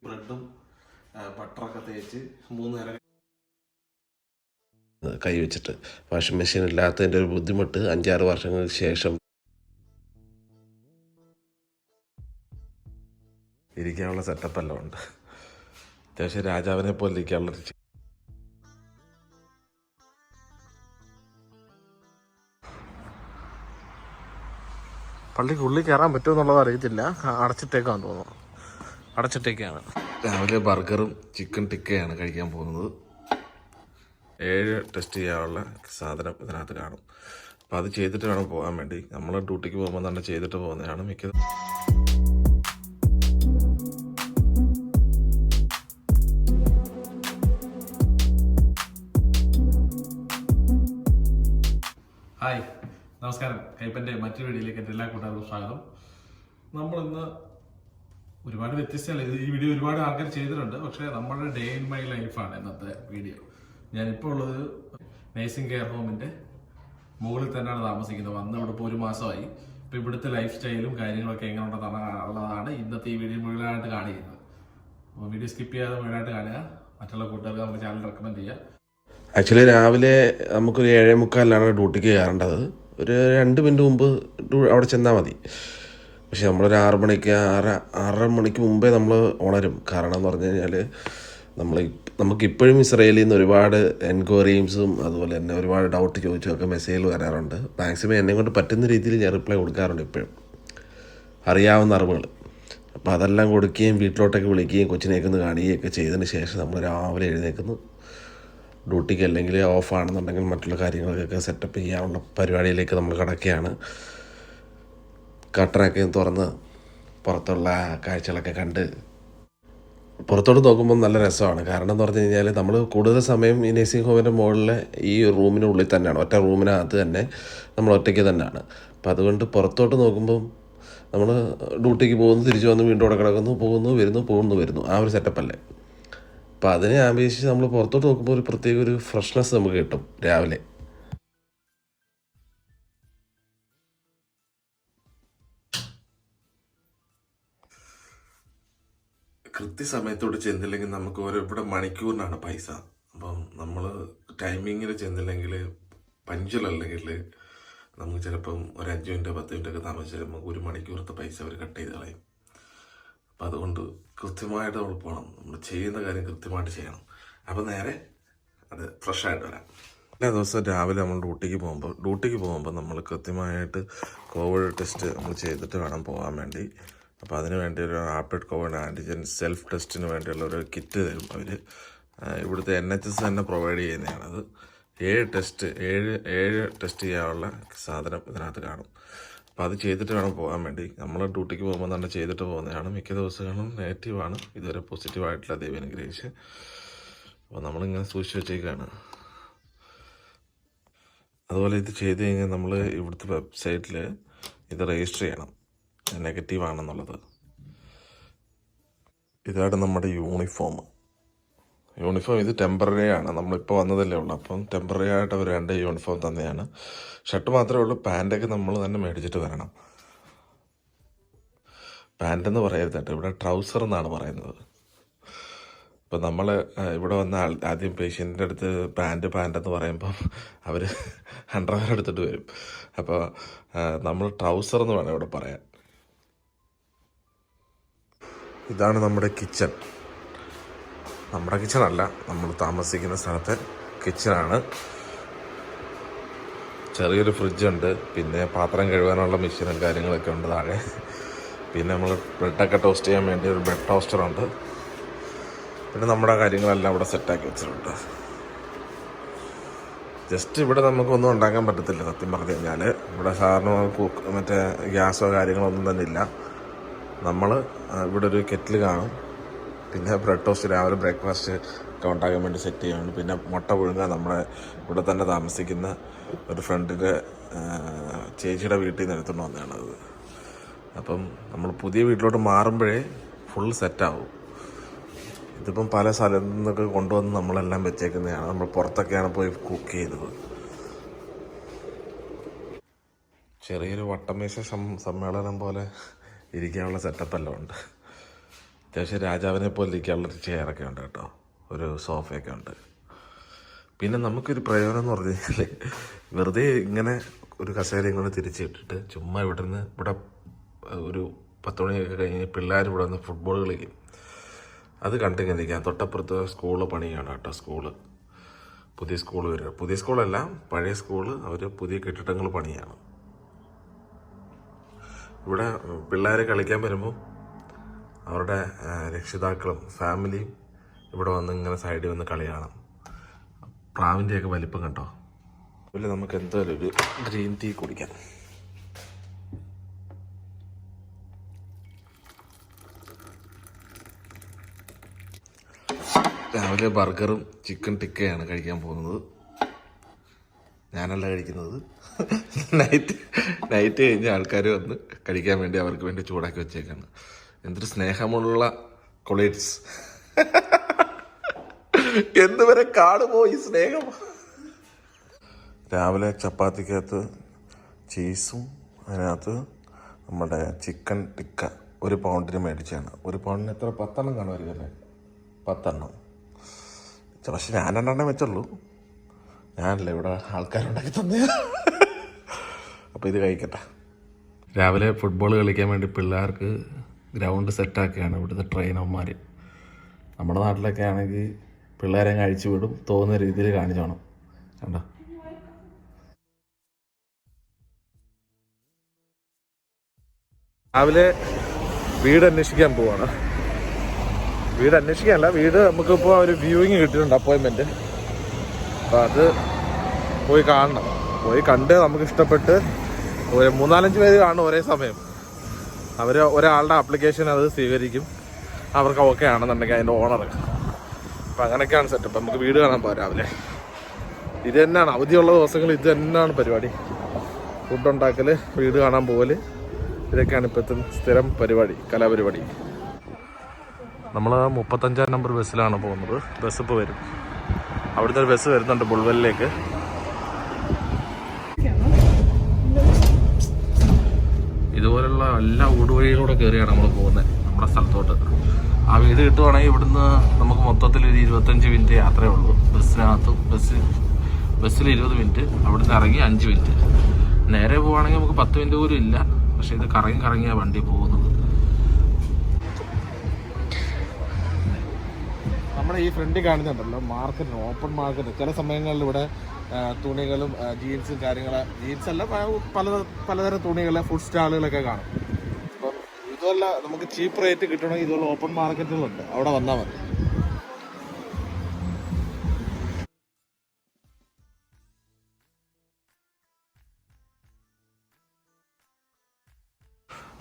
ബ്രെഡും ബട്ടറൊക്കെ തേച്ച് 3 നേരം കൈ വെച്ചിട്ട് വാഷിംഗ് മെഷീൻ ഇല്ലാത്തതിൻ്റെ ഒരു ബുദ്ധിമുട്ട് 5-6 വർഷങ്ങൾക്ക് ശേഷം ഇരിക്കാനുള്ള സെറ്റപ്പ് എല്ലാം ഉണ്ട്. അത്യാവശ്യം രാജാവിനെ പോലെ ഇരിക്കാനുള്ള പള്ളിക്കുള്ളിൽ കയറാൻ പറ്റുമോ എന്നുള്ളത് അറിയത്തില്ല. അടച്ചിട്ടേക്കാന്ന് തോന്നുന്നു. അടച്ചിട്ടേക്കാണ്. രാവിലെ ബർഗറും ചിക്കൻ ടിക്കയാണ് കഴിക്കാൻ പോകുന്നത്. 7 ടെസ്റ്റ് ചെയ്യാനുള്ള സാധനം ഇതിനകത്ത് കാണും. അപ്പോൾ അത് ചെയ്തിട്ട് വേണം പോകാൻ വേണ്ടി. നമ്മൾ ഡ്യൂട്ടിക്ക് പോകുമ്പോൾ തന്നെ ചെയ്തിട്ട് പോകുന്നതാണ് മിക്കത്. ഹായ്, നമസ്കാരം. കൈപ്പൻ്റെ മറ്റൊരു വീഡിയോയിലേക്ക് എൻ്റെ എല്ലാ കൂട്ടുകാർക്കും സ്വാഗതം. നമ്മളിന്ന് ഒരുപാട് വ്യത്യസ്തമല്ല. ഈ വീഡിയോ ഒരുപാട് ആൾക്കാർ ചെയ്തിട്ടുണ്ട്. പക്ഷേ നമ്മുടെ ഡേ ഇൻ മൈ ലൈഫാണ് ഇന്നത്തെ വീഡിയോ. ഞാനിപ്പോൾ ഉള്ളത് നേഴ്സിംഗ് കെയർ ഹോമിൻ്റെ മുകളിൽ തന്നെയാണ് താമസിക്കുന്നത്. വന്ന് ഇവിടെ ഇപ്പോൾ 1 മാസമായി. ഇപ്പോൾ ഇവിടുത്തെ ലൈഫ് സ്റ്റൈലും കാര്യങ്ങളൊക്കെ എങ്ങനെ ഉള്ളതാണ് ഇന്നത്തെ ഈ വീഡിയോ മുഴുവനായിട്ട് കാണിക്കുന്നത്. അപ്പോൾ വീഡിയോ സ്കിപ്പ് ചെയ്യാതെ മുഴുവനായിട്ട് കാണുക. മറ്റുള്ള കൂട്ടുകാർക്ക് നമുക്ക് ചാനൽ റെക്കമെൻഡ് ചെയ്യുക. ആക്ച്വലി രാവിലെ നമുക്കൊരു 7:45 ഡ്യൂട്ടിക്ക് കയറേണ്ടത്. ഒരു 2 മിനിറ്റ് മുമ്പ് അവിടെ ചെന്നാൽ മതി. പക്ഷെ നമ്മളൊരു 6 മണിക്ക് 6:30 മണിക്ക് മുമ്പേ നമ്മൾ ഉണരും. കാരണം എന്ന് പറഞ്ഞു കഴിഞ്ഞാൽ നമുക്കിപ്പോഴും ഇസ്രയേലിൽ നിന്ന് ഒരുപാട് എൻക്വയറീസും അതുപോലെ തന്നെ ഒരുപാട് ഡൗട്ട് ചോദിച്ചൊക്കെ മെസ്സേജ് വരാറുണ്ട്. മാക്സിമം എന്നെ കൊണ്ട് പറ്റുന്ന രീതിയിൽ ഞാൻ റിപ്ലൈ കൊടുക്കാറുണ്ട് ഇപ്പോഴും, അറിയാവുന്ന അറിവുകൾ. അപ്പോൾ അതെല്ലാം കൊടുക്കുകയും വീട്ടിലോട്ടൊക്കെ വിളിക്കുകയും കൊച്ചിനെയൊക്കെ ഒന്ന് കാണുകയൊക്കെ ചെയ്തതിന് ശേഷം നമ്മൾ രാവിലെ എഴുന്നേൽക്കുന്നു. ഡ്യൂട്ടിക്ക് അല്ലെങ്കിൽ ഓഫാണെന്നുണ്ടെങ്കിൽ മറ്റുള്ള കാര്യങ്ങൾക്കൊക്കെ സെറ്റപ്പ് ചെയ്യാനുള്ള പരിപാടിയിലേക്ക് നമ്മൾ കിടക്കുകയാണ്. കട്ടറൊക്കെ തുറന്ന് പുറത്തുള്ള കാഴ്ചകളൊക്കെ കണ്ട് പുറത്തോട്ട് നോക്കുമ്പോൾ നല്ല രസമാണ്. കാരണം എന്ന് പറഞ്ഞു കഴിഞ്ഞാൽ നമ്മൾ കൂടുതൽ സമയം ഈ നേഴ്സിംഗ് ഹോമിൻ്റെ മുകളിലെ ഈ റൂമിനുള്ളിൽ തന്നെയാണ്, ഒറ്റ റൂമിനകത്ത് തന്നെ നമ്മൾ ഒറ്റയ്ക്ക് തന്നെയാണ്. അപ്പം അതുകൊണ്ട് പുറത്തോട്ട് നോക്കുമ്പം നമ്മൾ ഡ്യൂട്ടിക്ക് പോകുന്നു, തിരിച്ചു വന്ന് വീണ്ടും അവിടെ കിടക്കുന്നു, പോകുന്നു ആ ഒരു സെറ്റപ്പല്ലേ. അപ്പം അതിനെ അപേക്ഷിച്ച് നമ്മൾ പുറത്തോട്ട് നോക്കുമ്പോൾ ഒരു പ്രത്യേക ഒരു ഫ്രഷ്നെസ് നമുക്ക് കിട്ടും രാവിലെ. കൃത്യസമയത്തോട് ചെന്നില്ലെങ്കിൽ നമുക്ക് ഇവിടെ മണിക്കൂറിനാണ് പൈസ. അപ്പം നമ്മൾ ടൈമിങ്ങിൽ ചെന്നില്ലെങ്കിൽ, പഞ്ചുവല്ലെങ്കിൽ നമുക്ക് ചിലപ്പം ഒരു 5 മിനിറ്റ് 10 മിനിറ്റ് ഒക്കെ താമസിച്ചാൽ നമുക്ക് 1 മണിക്കൂറത്തെ പൈസ അവർ കട്ട് ചെയ്ത് കളയും. അപ്പം അതുകൊണ്ട് കൃത്യമായിട്ട് നമ്മൾ പോകണം. നമ്മൾ ചെയ്യുന്ന കാര്യം കൃത്യമായിട്ട് ചെയ്യണം. അപ്പം നേരെ അത് ഫ്രഷായിട്ട് വരാം. എല്ലാ ദിവസവും രാവിലെ നമ്മൾ ഡ്യൂട്ടിക്ക് പോകുമ്പോൾ നമ്മൾ കൃത്യമായിട്ട് കോവിഡ് ടെസ്റ്റ് നമ്മൾ ചെയ്തിട്ട് വേണം പോകാൻ വേണ്ടി. അപ്പോൾ അതിന് വേണ്ടി ഒരു റാപ്പിഡ് കോവിഡ് ആൻറ്റിജൻ സെൽഫ് ടെസ്റ്റിന് വേണ്ടിയുള്ള ഒരു കിറ്റ് തരും അവർ. ഇവിടുത്തെ NHS തന്നെ പ്രൊവൈഡ് ചെയ്യുന്നതാണത്. 7 ടെസ്റ്റ് ചെയ്യാനുള്ള സാധനം ഇതിനകത്ത് കാണും. അപ്പോൾ അത് ചെയ്തിട്ട് വേണം പോകാൻ വേണ്ടി. നമ്മൾ ഡ്യൂട്ടിക്ക് പോകുമ്പോൾ തന്നെ ചെയ്തിട്ട് പോകുന്നതാണ്. മിക്ക ദിവസങ്ങളും നെഗറ്റീവാണ്, ഇതുവരെ പോസിറ്റീവായിട്ടില്ല, ദൈവം അനുഗ്രഹിച്ച്. അപ്പോൾ നമ്മളിങ്ങനെ സൂക്ഷിച്ച് വെച്ചേക്കാണ്. അതുപോലെ ഇത് ചെയ്ത് കഴിഞ്ഞാൽ നമ്മൾ ഇവിടുത്തെ വെബ്സൈറ്റിൽ ഇത് രജിസ്റ്റർ ചെയ്യണം, നെഗറ്റീവാണെന്നുള്ളത്. ഇതാണ് നമ്മുടെ യൂണിഫോം. ഇത് ടെമ്പററി ആണ്. നമ്മളിപ്പോൾ വന്നതല്ലേ ഉള്ളൂ. അപ്പം ടെമ്പററി ആയിട്ട് അവർ 2 യൂണിഫോം തന്നെയാണ്. ഷർട്ട് മാത്രമേ ഉള്ളൂ. പാൻറ്റൊക്കെ നമ്മൾ തന്നെ മേടിച്ചിട്ട് വരണം. പാൻറ്റെന്ന് പറയരുത് കേട്ടോ, ഇവിടെ ട്രൗസർ എന്നാണ് പറയുന്നത്. ഇപ്പം നമ്മൾ ഇവിടെ വന്ന ആദ്യം പേഷ്യൻറ്റിൻ്റെ അടുത്ത് പാൻറ്റെന്ന് പറയുമ്പം അവർ അണ്ടർവെയർ എടുത്തിട്ട് വരും. അപ്പോൾ നമ്മൾ ട്രൗസർ എന്ന് വേണം ഇവിടെ പറയാൻ. ഇതാണ് നമ്മുടെ കിച്ചൺ. നമ്മുടെ കിച്ചണല്ല, നമ്മൾ താമസിക്കുന്ന സ്ഥലത്തെ കിച്ചണാണ്. ചെറിയൊരു ഫ്രിഡ്ജുണ്ട്, പിന്നെ പാത്രം കഴുകാനുള്ള മെഷീനും കാര്യങ്ങളൊക്കെ ഉണ്ട് താഴെ. പിന്നെ നമ്മൾ ബ്രെഡൊക്കെ ടോസ്റ്റ് ചെയ്യാൻ വേണ്ടി ഒരു ബ്രെഡ് ടോസ്റ്ററുണ്ട്. പിന്നെ നമ്മുടെ കാര്യങ്ങളെല്ലാം ഇവിടെ സെറ്റാക്കി വെച്ചിട്ടുണ്ട്. ജസ്റ്റ് ഇവിടെ നമുക്കൊന്നും ഉണ്ടാക്കാൻ പറ്റത്തില്ല സത്യം പറഞ്ഞു കഴിഞ്ഞാൽ. ഇവിടെ സാധാരണ മറ്റേ ഗ്യാസോ കാര്യങ്ങളോ ഒന്നും തന്നെ ഇല്ല. നമ്മൾ ഇവിടെ ഒരു കെറ്റിൽ കാണും. പിന്നെ ബ്രെഡ് ടോസ്റ്റ് രാവിലെ ബ്രേക്ക്ഫാസ്റ്റ് ഒക്കെ ഉണ്ടാക്കാൻ വേണ്ടി സെറ്റ് ചെയ്യുന്നുണ്ട്. പിന്നെ മുട്ട പുഴുങ്ങാൻ നമ്മുടെ ഇവിടെ തന്നെ താമസിക്കുന്ന ഒരു ഫ്രണ്ടിൻ്റെ ചേച്ചിയുടെ വീട്ടിൽ നിന്ന് എടുത്തുകൊണ്ട് വന്നതാണത്. അപ്പം നമ്മൾ പുതിയ വീട്ടിലോട്ട് മാറുമ്പോഴേ ഫുൾ സെറ്റാവും. ഇതിപ്പം പല സ്ഥലത്തു നിന്നൊക്കെ കൊണ്ടുവന്ന് നമ്മളെല്ലാം വെച്ചേക്കുന്നതാണ്. നമ്മൾ പുറത്തൊക്കെയാണ് പോയി കുക്ക് ചെയ്തത്. ചെറിയൊരു വട്ടമേശ സമ്മേളനം പോലെ ഇരിക്കാനുള്ള സെറ്റപ്പെല്ലാം ഉണ്ട്. അത്യാവശ്യം രാജാവിനെ പോലെ ഇരിക്കാനുള്ളൊരു ചെയറൊക്കെ ഉണ്ട് കേട്ടോ, ഒരു സോഫയൊക്കെ ഉണ്ട്. പിന്നെ നമുക്കൊരു പ്രയോജനം എന്ന് പറഞ്ഞു കഴിഞ്ഞാൽ വെറുതെ ഇങ്ങനെ ഒരു കസേര ഇങ്ങനെ തിരിച്ചിട്ടിട്ട് ചുമ്മാ ഇവിടെ ഒരു 10 മണിയൊക്കെ കഴിഞ്ഞ് പിള്ളേർ ഇവിടെ വന്ന് ഫുട്ബോൾ കളിക്കും. അത് കണ്ടിങ്ങനെ ഇരിക്കാം. തൊട്ടപ്പുറത്ത് സ്കൂള് പണിയാണ് കേട്ടോ. പുതിയ സ്കൂൾ വരിക. പുതിയ സ്കൂളല്ല, പഴയ സ്കൂള്. അവർ പുതിയ കെട്ടിടങ്ങൾ പണിയാണ്. ഇവിടെ പിള്ളേർ കളിക്കാൻ വരുമ്പോൾ അവരുടെ രക്ഷിതാക്കളും ഫാമിലിയും ഇവിടെ വന്ന് ഇങ്ങനെ സൈഡിൽ വന്ന് കളി കാണാം. പ്രാവിൻ്റെയൊക്കെ വലിപ്പം കണ്ടോ. അതുപോലെ നമുക്ക് എന്തായാലും ഒരു ഗ്രീൻ ടീ കുടിക്കാം. രാവിലെ ബർഗറും ചിക്കൻ ടിക്കയാണ് കഴിക്കാൻ പോകുന്നത്. ഞാനല്ല കഴിക്കുന്നത്. നൈറ്റ് കഴിഞ്ഞ ആൾക്കാർ വന്ന് കഴിക്കാൻ വേണ്ടി അവർക്ക് വേണ്ടി ചൂടാക്കി വെച്ചേക്കാണ്. എന്തൊരു സ്നേഹമുള്ള കൊളീഗ്സ്. എന്തുവരെ കാണുമോ ഈ സ്നേഹം. രാവിലെ ചപ്പാത്തിക്കകത്ത് ചീസും അതിനകത്ത് നമ്മുടെ ചിക്കൻ ടിക്ക 1 പൗണ്ടിന് മേടിച്ചാണ്. 1 പൗണ്ടിന് എത്ര 10 എണ്ണം കാണുമായിരിക്കും അല്ലേ? 10 എണ്ണം. പക്ഷെ ഞാൻ 2 എണ്ണം വെച്ചുള്ളൂ. ഞാനല്ലേ ഇവിടെ ആൾക്കാരുണ്ടാക്കി തന്നേ. അപ്പോൾ ഇത് കഴിക്കട്ടെ. രാവിലെ ഫുട്ബോൾ കളിക്കാൻ വേണ്ടി പിള്ളേർക്ക് ഗ്രൗണ്ട് സെറ്റാക്കിയാണ് ഇവിടുത്തെ ട്രെയിനർമാർ. നമ്മുടെ നാട്ടിലൊക്കെ ആണെങ്കിൽ പിള്ളേരെ കഴിച്ചു വിടും, തോന്നുന്ന രീതിയിൽ കാണിച്ചോണം. കണ്ടോ, രാവിലെ വീട് അന്വേഷിക്കാൻ പോവാണ്. വീട് അന്വേഷിക്കാനല്ല, വീട് നമുക്കിപ്പോൾ ഒരു വ്യൂയിങ് കിട്ടിയിട്ടുണ്ട്, അപ്പോയിൻമെൻറ്റ്. അപ്പോൾ അത് പോയി കാണണം. പോയി കണ്ട് നമുക്ക് ഇഷ്ടപ്പെട്ട് ഒരു 3-4 പേര് കാണും ഒരേ സമയം. അവർ ഒരാളുടെ ആപ്ലിക്കേഷൻ അത് സ്വീകരിക്കും. അവർക്ക് ഓക്കെ ആണെന്നുണ്ടെങ്കിൽ അതിൻ്റെ ഓണർ. അപ്പം അങ്ങനെയൊക്കെയാണ് സെറ്റപ്പ്. നമുക്ക് വീട് കാണാൻ പോകാം രാവിലെ. ഇത് തന്നെയാണ് അവധിയുള്ള ദിവസങ്ങൾ, ഇത് തന്നെയാണ് പരിപാടി. ഫുഡ് ഉണ്ടാക്കൽ, വീട് കാണാൻ പോകൽ, ഇതൊക്കെയാണ് ഇപ്പോഴത്തെ സ്ഥിരം പരിപാടി, കലാപരിപാടി. നമ്മൾ 35 നമ്പർ ബസ്സിലാണ് പോകുന്നത്. ബസ് ഇപ്പോൾ വരും. അവിടുത്തെ ഒരു ബസ് വരുന്നുണ്ട് ബുൾവലിലേക്ക്. ഇതുപോലുള്ള എല്ലാ ഊടുവഴിയിലൂടെ കയറിയാണ് നമ്മൾ പോകുന്നത് നമ്മുടെ സ്ഥലത്തോട്ട്. ആ വീട് കിട്ടുവാണെങ്കിൽ ഇവിടുന്ന് നമുക്ക് മൊത്തത്തിൽ ഒരു 25 മിനിറ്റ് യാത്രയേ ഉള്ളൂ. ബസ്സിനകത്തും ബസ്സിൽ 20 മിനിറ്റ്, അവിടുന്ന് ഇറങ്ങി 5 മിനിറ്റ്. നേരെ പോവുകയാണെങ്കിൽ നമുക്ക് 10 മിനിറ്റ് പോലും ഇല്ല. പക്ഷെ ഇത് കറങ്ങിയാണ് വണ്ടി പോകുന്നത്. നമ്മുടെ ഈ ഫ്രണ്ടിൽ കാണുന്നുണ്ടല്ലോ മാർക്കറ്റ്, ഓപ്പൺ മാർക്കറ്റ്. ചില സമയങ്ങളിൽ ഇവിടെ തുണികളും ജീൻസും ജീൻസ് അല്ല, പലതരം തുണികൾ, ഫുഡ് സ്റ്റാളുകളൊക്കെ കാണും. അപ്പം ഇതുമല്ല, നമുക്ക് ചീപ്പ് റേറ്റ് കിട്ടണമെങ്കിൽ ഇതുപോലെ ഓപ്പൺ മാർക്കറ്റുകളുണ്ട്, അവിടെ വന്നാൽ മതി.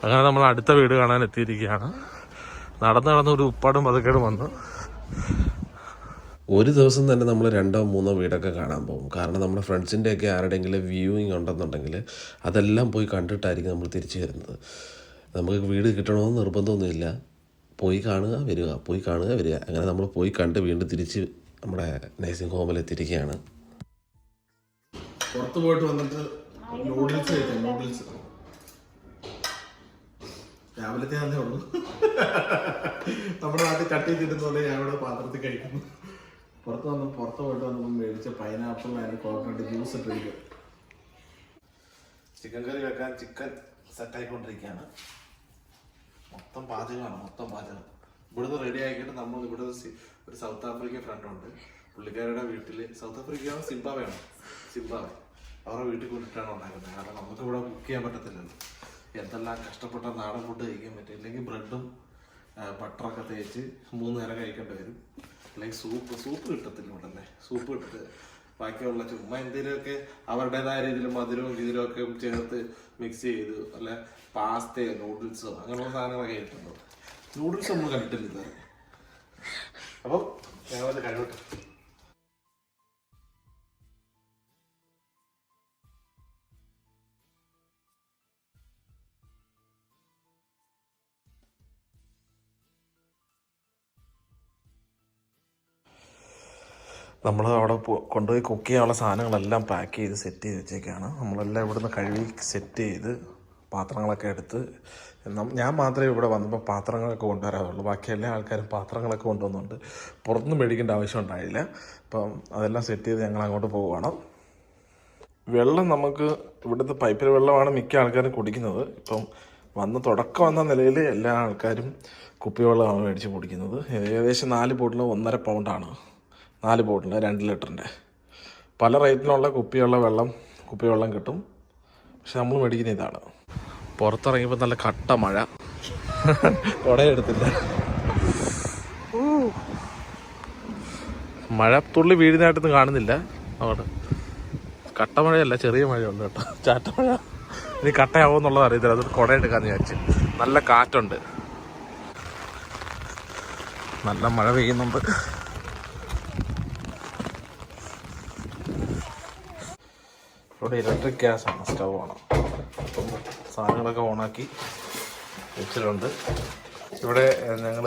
അങ്ങനെ നമ്മൾ അടുത്ത വീട് കാണാൻ എത്തിയിരിക്കുകയാണ്. നടന്ന് ഒരു ഉപ്പാടും പതുക്കേടും വന്നു. ഒരു ദിവസം തന്നെ നമ്മൾ 2-3 വീടൊക്കെ കാണാൻ പോകും. കാരണം നമ്മുടെ ഫ്രണ്ട്സിൻ്റെയൊക്കെ ആരുടെയെങ്കിലും വ്യൂയിങ് ഉണ്ടെന്നുണ്ടെങ്കിൽ അതെല്ലാം പോയി കണ്ടിട്ടായിരിക്കും നമ്മൾ തിരിച്ചു വരുന്നത്. നമുക്ക് വീട് കിട്ടണമെന്ന് നിർബന്ധമൊന്നുമില്ല. പോയി കാണുക വരിക, പോയി കാണുക വരിക. അങ്ങനെ നമ്മൾ പോയി കണ്ട് വീണ്ടും തിരിച്ച് നമ്മുടെ നഴ്സിംഗ് ഹോമിൽ എത്തിയിരിക്കുകയാണ്. പുറത്ത് പോയിട്ട് വന്നിട്ട് നൂഡിൽസ് രാവിലത്തെ തന്നെ ഉള്ളൂ. നമ്മുടെ നാട്ടിൽ ചട്ടി തിരുന്നോലെ ഞാൻ ഇവിടെ പാത്രത്തിൽ കഴിക്കുന്നു. പുറത്ത് പോയിട്ട് വന്നപ്പോൾ മേടിച്ച പൈനാപ്പിൾ അതിന് കോക്കനട്ട് ജ്യൂസ് ഇട്ടിരിക്കും. ചിക്കൻ കറി വെക്കാൻ ചിക്കൻ സെറ്റായിക്കൊണ്ടിരിക്കുകയാണ്. മൊത്തം പാചകം. ഇവിടുന്ന് റെഡി ആക്കിയിട്ട് നമ്മൾ ഇവിടെ ഒരു സൗത്ത് ആഫ്രിക്കൻ ഫ്രണ്ടുണ്ട്. പുള്ളിക്കാരുടെ വീട്ടിൽ, സൗത്ത് ആഫ്രിക്കയാണോ സിംബാവെ അവരുടെ വീട്ടിൽ കൊണ്ടിട്ടാണ് ഉണ്ടാക്കുന്നത്. കാരണം നമുക്ക് ഇവിടെ കുക്ക് ചെയ്യാൻ പറ്റത്തില്ലല്ലോ. എന്തെല്ലാം കഷ്ടപ്പെട്ട നാടൻ ഫുഡ് കഴിക്കാൻ പറ്റും. ഇല്ലെങ്കിൽ ബ്രെഡും ബട്ടറൊക്കെ തേച്ച് 3 നേരം കഴിക്കേണ്ടി വരും. അല്ലെങ്കിൽ സൂപ്പ് കിട്ടത്തില്ല ഇവിടെ തന്നെ. സൂപ്പ് കിട്ടത്ത് ബാക്കിയുള്ള ചുമ്മാ എന്തെങ്കിലുമൊക്കെ അവരുടേതായ രീതിയിൽ മധുരവും ഇതിലൊക്കെ ചേർത്ത് മിക്സ് ചെയ്ത് അല്ല പാസ്തയോ നൂഡിൽസോ അങ്ങനെയുള്ള സാധനങ്ങളൊക്കെ കഴിച്ചിട്ടുണ്ടോ? നൂഡിൽസ് നമ്മൾ കണ്ടിട്ടില്ല ഇതുവരെ. അപ്പം ഞാൻ കഴിവട്ടെ. നമ്മൾ അവിടെ കൊണ്ടുപോയി കുക്ക് ചെയ്യാനുള്ള സാധനങ്ങളെല്ലാം പാക്ക് ചെയ്ത് സെറ്റ് ചെയ്ത് വെച്ചേക്കാണ്. നമ്മളെല്ലാം ഇവിടുന്ന് കഴുകി സെറ്റ് ചെയ്ത് പാത്രങ്ങളൊക്കെ എടുത്ത് ഞാൻ മാത്രമേ ഇവിടെ വന്നപ്പോൾ പാത്രങ്ങളൊക്കെ കൊണ്ടുവരാറുള്ളൂ. ബാക്കി എല്ലാ ആൾക്കാരും പാത്രങ്ങളൊക്കെ കൊണ്ടുവന്നുണ്ട്. പുറത്തുനിന്ന് മേടിക്കേണ്ട ആവശ്യം ഉണ്ടായില്ല. അപ്പം അതെല്ലാം സെറ്റ് ചെയ്ത് ഞങ്ങൾ അങ്ങോട്ട് പോവുകയാണ്. വെള്ളം നമുക്ക് ഇവിടുത്തെ പൈപ്പിൽ വെള്ളമാണ് മിക്ക ആൾക്കാരും കുടിക്കുന്നത്. ഇപ്പം തുടക്കം വന്ന നിലയിൽ എല്ലാ ആൾക്കാരും കുപ്പിവെള്ളമാണ് മേടിച്ച് കുടിക്കുന്നത്. ഏകദേശം 4 ബോട്ടിൽ 1.5 പൗണ്ടാണ്. 4 ബോട്ടിൽ 2 ലിറ്ററിൻ്റെ പല റേറ്റിലുള്ള കുപ്പിവെള്ളം കിട്ടും. പക്ഷെ നമ്മൾ മേടിക്കുന്ന ഇതാണ്. പുറത്തിറങ്ങിയപ്പോൾ നല്ല കട്ട മഴ, കുടയെടുത്തില്ല. മഴ തുള്ളി വീടിനായിട്ടൊന്നും കാണുന്നില്ല. അവിടെ കട്ട മഴയല്ല, ചെറിയ മഴയുണ്ട് കേട്ടോ, ചാറ്റമഴ. ഇനി കട്ടയാവും എന്നുള്ളത് അറിയത്തില്ല. അത് കുടയെടുക്കാന്ന് വിചാരിച്ച്. നല്ല കാറ്റുണ്ട്, നല്ല മഴ പെയ്യുന്നുണ്ട്. ഇവിടെ ഇലക്ട്രിക് ഗ്യാസാണ്, സ്റ്റൗവാണ്. അപ്പം സാധനങ്ങളൊക്കെ ഓണാക്കി വെച്ചിട്ടുണ്ട്. ഇവിടെ ഞങ്ങൾ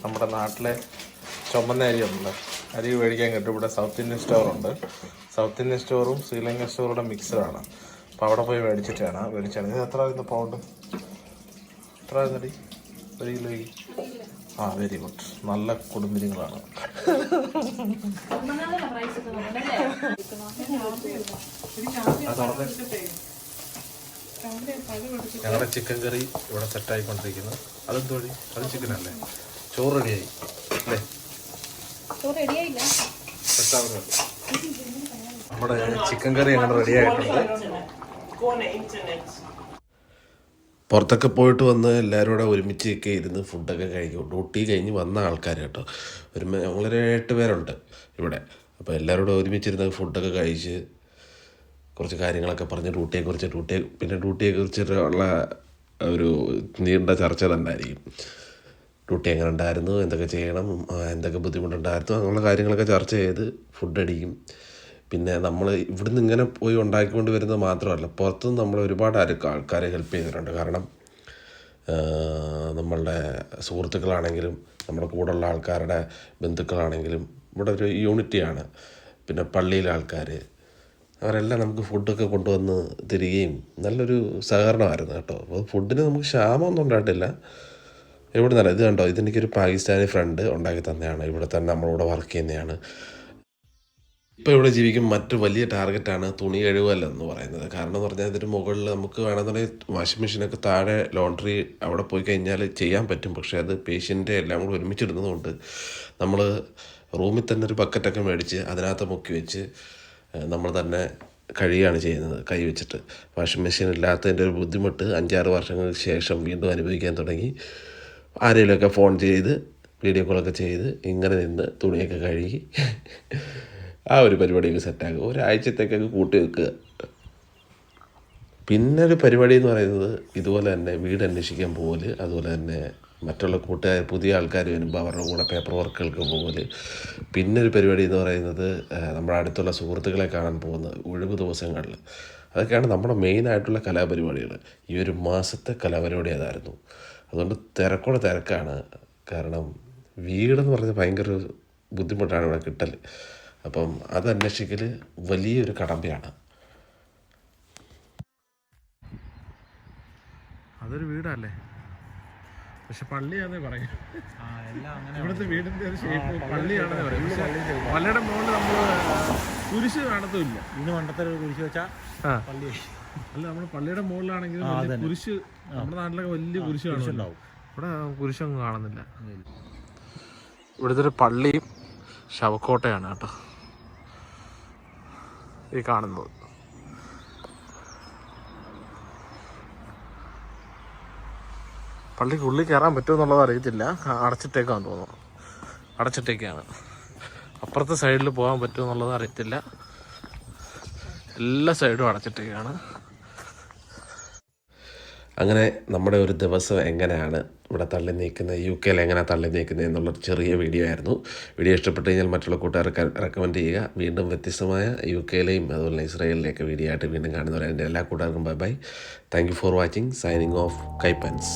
നമ്മുടെ നാട്ടിലെ ചുമന്ന അരിയുണ്ട്, അരി മേടിക്കാൻ കിട്ടും. ഇവിടെ സൗത്ത് ഇന്ത്യൻ സ്റ്റോറുണ്ട്. സൗത്ത് ഇന്ത്യൻ സ്റ്റോറും ശ്രീലങ്കൻ സ്റ്റോറുടെ മിക്സഡാണ്. അപ്പോൾ അവിടെ പോയി മേടിച്ചാണ്. ഇത് എത്ര ആയിരുന്നു പൗണ്ട്? എത്ര ആയിരുന്നടി 1 കിലോയ്ക്ക്? Very good. നല്ല കുടുംബിനികളാണ്. ഞങ്ങളുടെ ചിക്കൻ കറി ഇവിടെ സെറ്റായിക്കൊണ്ടിരിക്കുന്നു. അതെന്തോ അത് ചിക്കനല്ലേ? ചോറ് റെഡിയായി അല്ലേ? നമ്മുടെ ചിക്കൻ കറി അങ്ങനെ റെഡി ആയിട്ടുണ്ട്. പുറത്തൊക്കെ പോയിട്ട് വന്ന് എല്ലാവരും കൂടെ ഒരുമിച്ചൊക്കെ ഇരുന്ന് ഫുഡൊക്കെ കഴിക്കും. ഡ്യൂട്ടി കഴിഞ്ഞ് വന്ന ആൾക്കാർ കേട്ടോ, ഞങ്ങളൊരു 8 പേരുണ്ട് ഇവിടെ. അപ്പോൾ എല്ലാവരും കൂടെ ഒരുമിച്ചിരുന്ന് ഫുഡൊക്കെ കഴിച്ച് കുറച്ച് കാര്യങ്ങളൊക്കെ പറഞ്ഞ് ഡ്യൂട്ടിയെക്കുറിച്ചിട്ടുള്ള ഒരു നീണ്ട ചർച്ച തന്നെ ആയിരിക്കും. ഡ്യൂട്ടി എങ്ങനെ ഉണ്ടായിരുന്നു, എന്തൊക്കെ ചെയ്യണം, എന്തൊക്കെ ബുദ്ധിമുട്ടുണ്ടായിരുന്നു, അങ്ങനെയുള്ള കാര്യങ്ങളൊക്കെ ചർച്ച ചെയ്ത് ഫുഡ് അടിക്കും. പിന്നെ നമ്മൾ ഇവിടുന്ന് ഇങ്ങനെ പോയി ഉണ്ടാക്കിക്കൊണ്ട് വരുന്നത് മാത്രമല്ല, പുറത്തുനിന്ന് നമ്മൾ ഒരുപാട് ആൾക്കാരെ ഹെൽപ്പ് ചെയ്തിട്ടുണ്ട്. കാരണം നമ്മളുടെ സുഹൃത്തുക്കളാണെങ്കിലും നമ്മുടെ കൂടെയുള്ള ആൾക്കാരുടെ ബന്ധുക്കളാണെങ്കിലും ഇവിടെ ഒരു യൂണിറ്റിയാണ്. പിന്നെ പള്ളിയിലെ ആൾക്കാർ, അവരെല്ലാം നമുക്ക് ഫുഡൊക്കെ കൊണ്ടുവന്ന് തരികയും നല്ലൊരു സഹകരണമായിരുന്നു കേട്ടോ. അപ്പോൾ ഫുഡിന് നമുക്ക് ക്ഷാമമൊന്നും ഉണ്ടായിട്ടില്ല. എവിടെ നിന്നല്ല, ഇത് കണ്ടോ, ഇതെനിക്കൊരു പാകിസ്ഥാനി ഫ്രണ്ട് ഉണ്ടാക്കി തന്നെയാണ്. ഇവിടെ തന്നെ നമ്മളിവിടെ വർക്ക് ചെയ്യുന്നതാണ്. ഇപ്പോൾ ഇവിടെ ജീവിക്കും മറ്റു വലിയ ടാർഗറ്റാണ് തുണി കഴുകലെന്ന് പറയുന്നത്. കാരണം എന്ന് പറഞ്ഞാൽ ഇതിന് മുകളിൽ നമുക്ക് വേണമെന്നുണ്ടെങ്കിൽ വാഷിംഗ് മെഷീനൊക്കെ താഴെ ലോണ്ട്രി അവിടെ പോയി കഴിഞ്ഞാൽ ചെയ്യാൻ പറ്റും. പക്ഷേ അത് പേഷ്യൻ്റെ എല്ലാം കൂടി ഒരുമിച്ചിടുന്നതുകൊണ്ട് നമ്മൾ റൂമിൽ തന്നെ ഒരു ബക്കറ്റൊക്കെ മേടിച്ച് അതിനകത്ത് മുക്കി വെച്ച് നമ്മൾ തന്നെ കഴുകുകയാണ് ചെയ്യുന്നത് കൈ വെച്ചിട്ട്. വാഷിംഗ് മെഷീൻ ഇല്ലാത്തതിൻ്റെ ഒരു ബുദ്ധിമുട്ട് 5-6 വർഷങ്ങൾക്ക് ശേഷം വീണ്ടും അനുഭവിക്കാൻ തുടങ്ങി. ആരെങ്കിലുമൊക്കെ ഫോൺ ചെയ്ത് വീഡിയോ കോളൊക്കെ ചെയ്ത് ഇങ്ങനെ നിന്ന് തുണിയൊക്കെ കഴുകി ആ ഒരു പരിപാടിയൊക്കെ സെറ്റാക്കുക. ഒരാഴ്ചത്തേക്കൊക്കെ കൂട്ടി വെക്കുക. പിന്നെ ഒരു പരിപാടി എന്ന് പറയുന്നത് ഇതുപോലെ തന്നെ വീട് അന്വേഷിക്കാൻ പോകല്, അതുപോലെ തന്നെ മറ്റുള്ള പുതിയ ആൾക്കാർ വരുമ്പോൾ അവരുടെ കൂടെ പേപ്പർ വർക്കുകൾക്ക് പോകല്. പിന്നെ ഒരു പരിപാടി എന്ന് പറയുന്നത് നമ്മുടെ അടുത്തുള്ള സുഹൃത്തുക്കളെ കാണാൻ പോകുന്നത് ഒഴിവ് ദിവസങ്ങളിൽ. അതൊക്കെയാണ് നമ്മുടെ മെയിനായിട്ടുള്ള കലാപരിപാടികൾ. ഈ ഒരു മാസത്തെ കലാപരിപാടി അതായിരുന്നു. അതുകൊണ്ട് തിരക്കാണ്. കാരണം വീടെന്ന് പറഞ്ഞാൽ ഭയങ്കര ബുദ്ധിമുട്ടാണ് ഇവിടെ കിട്ടൽ. അപ്പം അത് അന്വേഷിക്കൽ വലിയൊരു കടമ്പയാണ്. അതൊരു വീടല്ലേ, പക്ഷെ പള്ളിയാന്നേ പറയും. ഇവിടുത്തെ വീടിൻ്റെ ഒരു ഷേപ്പ് പള്ളിയാണെന്ന് പറയും. പള്ളിയുടെ മുകളിൽ നമ്മൾ കുരിശ് കാണത്തുമില്ല. ഇതിന് പണ്ടത്തെ ഒരു കുരിശ് വെച്ചാൽ പള്ളി അല്ല, നമ്മൾ പള്ളിയുടെ മുകളിലാണെങ്കിലും കുരിശ് നമ്മുടെ നാട്ടിലൊക്കെ വലിയ കുരിശ് കാണുന്നുണ്ടാവും. ഇവിടെ കുരിശൊന്നും കാണുന്നില്ല. ഇവിടുത്തെ ഒരു പള്ളിയും ശവക്കോട്ടയാണ് കേട്ടോ ഈ കാണുന്നത്. പള്ളിക്ക് ഉള്ളിൽ കയറാൻ പറ്റുമെന്നുള്ളത് അറിയത്തില്ല. അടച്ചിട്ടേക്കാന്ന് തോന്നുന്നു. അടച്ചിട്ടേക്കാണ്. അപ്പുറത്തെ സൈഡിൽ പോകാൻ പറ്റുമെന്നുള്ളത് അറിയത്തില്ല. എല്ലാ സൈഡും അടച്ചിട്ടേക്കാണ്. അങ്ങനെ നമ്മുടെ ഒരു ദിവസം എങ്ങനെയാണ് ഇവിടെ തള്ളി നീക്കുന്നത്, UK എങ്ങനെയാണ് തള്ളി നീക്കുന്നത് എന്നുള്ളൊരു ചെറിയ വീഡിയോ ആയിരുന്നു. വീഡിയോ ഇഷ്ടപ്പെട്ട് കഴിഞ്ഞാൽ മറ്റുള്ള കൂട്ടുകാർക്ക് റെക്കമെൻഡ് ചെയ്യുക. വീണ്ടും വ്യത്യസ്തമായ UK അതുപോലെ ഇസ്രായേലിലെയൊക്കെ വീഡിയോ ആയിട്ട് വീണ്ടും കാണുന്നവരെ എൻ്റെ എല്ലാ കൂട്ടുകാർക്കും bye. Thank you for watching. Signing off കൈപ്പൻസ്.